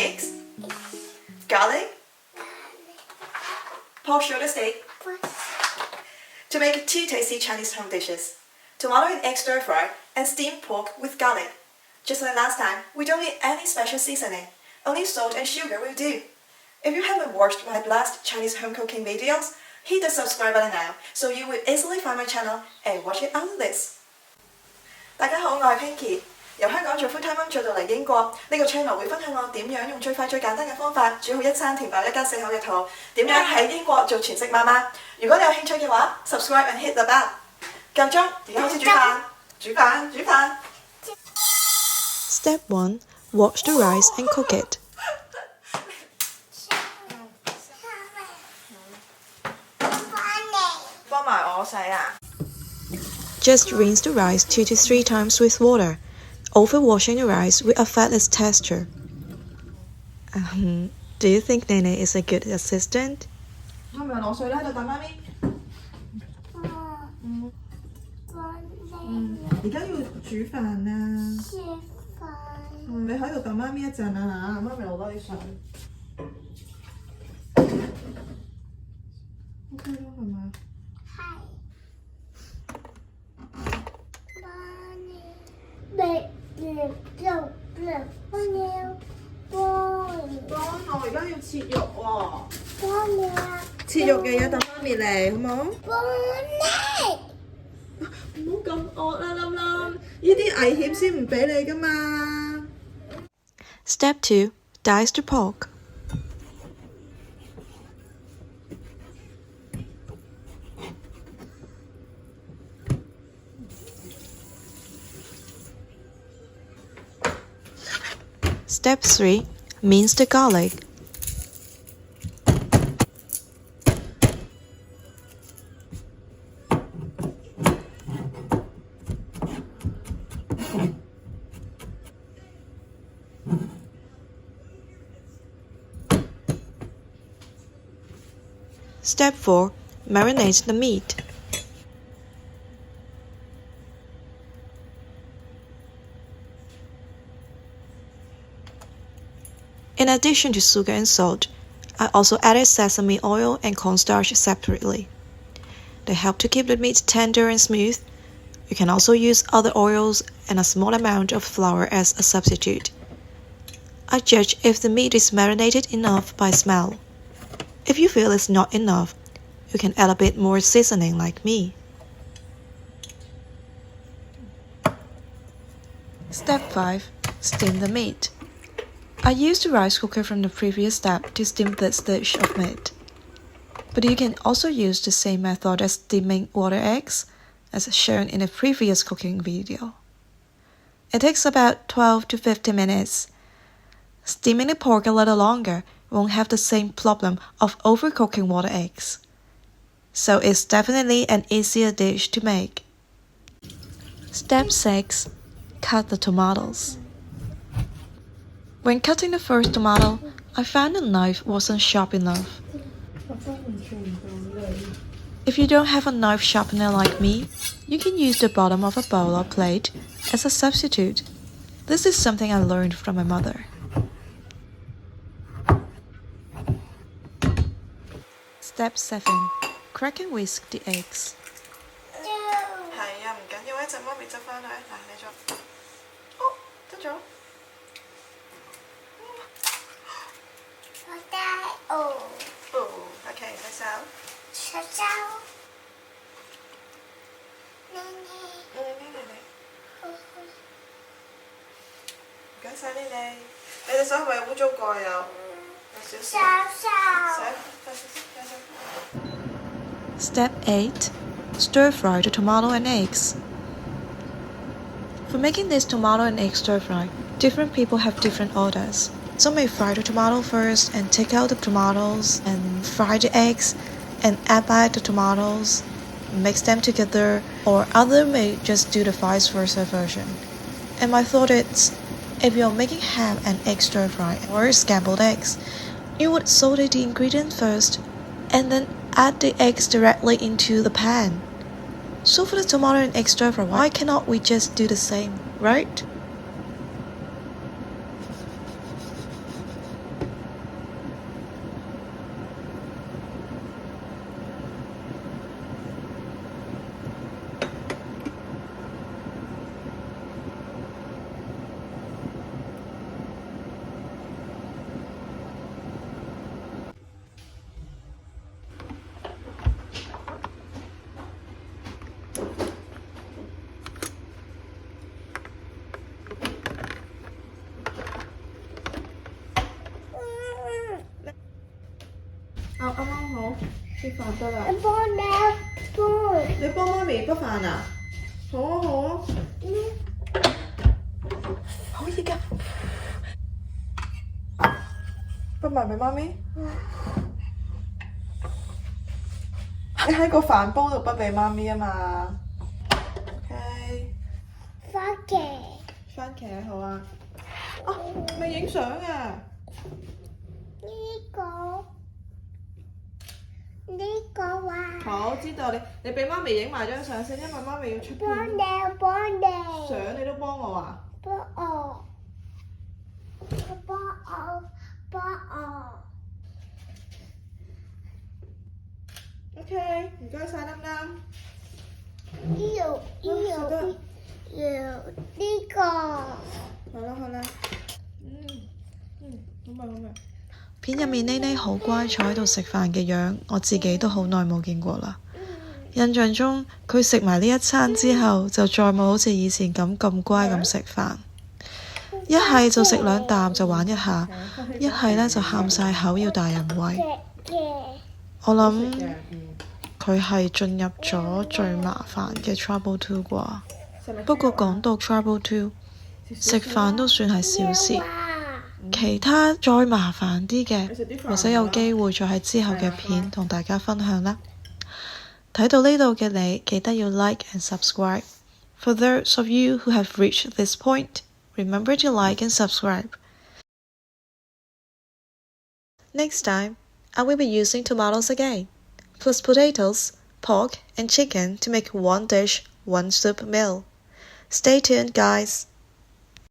eggs, garlic, pork shoulder steak. To make 2 tasty Chinese home dishes, tomato and egg stir fry and steamed pork with garlic. Just like last time, we don't need any special seasoning, only salt and sugar will do. If you haven't watched my last Chinese home cooking videos, hit the subscribe button now so you will easily find my channel and watch it after this. 大家好，我係 Pinky， 由香港做 full time mom 做到嚟英國，呢個 channel 會分享我點樣用最快最簡單嘅方法煮好一餐填飽一家4口嘅肚，點樣喺英國做全職媽媽。如果你有興趣嘅話 ，subscribe and hit the bell。夠鐘，而家開始煮飯。Step 1. Wash the rice and cook it. Just rinse the rice 2 to 3 times with water. Overwashing the rice will affect its texture. Do you think Nene is a good assistant? 係咪攞水啦？喺度等媽咪。而家要煮飯啦。你喺度等媽咪一陣啊嚇，媽咪攞多啲水。OK 咯，係咪？幫我而家要切肉喎。切肉嘅嘢等媽咪嚟，好冇？唔好咁惡啦，冧冧，呢啲危險先唔俾你噶嘛。Step 2. Dice the pork. Step 3. Mince the garlic. Step 4. Marinate the meat. In addition to sugar and salt, I also added sesame oil and cornstarch separately. They help to keep the meat tender and smooth. You can also use other oils and a small amount of flour as a substitute. I judge if the meat is marinated enough by smell. If you feel it's not enough, you can add a bit more seasoning like me. Step 5. Steam the meat. I used the rice cooker from the previous step to steam this dish of meat. But you can also use the same method as steaming water eggs, as shown in a previous cooking video. It takes about 12 to 15 minutes. Steaming the pork a little longer won't have the same problem of overcooking water eggs. So it's definitely an easier dish to make. Step 6. Cut the tomatoes. When cutting the first tomato, I found the knife wasn't sharp enough. If you don't have a knife sharpener like me, you can use the bottom of a bowl or plate as a substitute. This is something I learned from my mother. Step 7. Crack and whisk the eggs. 係啊，唔緊要，一陣媽咪執翻去。嗱，你做。哦，得咗。OK， 洗手。唔該晒你隻手係咪污糟過又？有少少。Step 8. Stir fry the tomato and eggs. For making this tomato and egg stir fry, different people have different orders. Some may fry the tomato first and take out the tomatoes and fry the eggs and add back the tomatoes, mix them together, or others may just do the vice versa version. And my thought is, if you're making ham and egg stir fry or scrambled eggs, you would saute the ingredients first and then add the eggs directly into the pan. So for the tomato and egg stir fry, why cannot we just do the same, right? 啱好食飯得啦。你幫你搬。你幫媽咪畢飯啊？好啊好啊。好熱㗎。畢埋俾媽咪。你喺個飯煲度畢俾媽咪啊嘛。OK。番茄好啊。啊，咪影相啊！呢個啊。好，知道你俾媽咪影埋張相先，因為媽咪要出片。幫你。相你都幫我啊？幫我。OK，唔該晒啱啱。要呢個。好啦，好咪。片入面呢呢好乖坐喺度食飯嘅樣，我自己都好耐冇見過啦。印象中佢食埋呢一餐之後，就再冇好似以前咁乖咁食飯。一係就食2啖就玩一下，一係呢就喊晒口要大人餵。我諗佢係進入咗最麻煩嘅 Trouble 2啩。不過講到 Trouble 2，食飯都算係小事。其他再麻煩啲嘅，或者有機會再喺之後嘅片同大家分享啦。睇到呢度嘅你，記得要 like and subscribe. For those of you who have reached this point, remember to like and subscribe. Next time, I will be using tomatoes again, plus potatoes, pork and chicken to make one dish, one soup meal. Stay tuned, guys.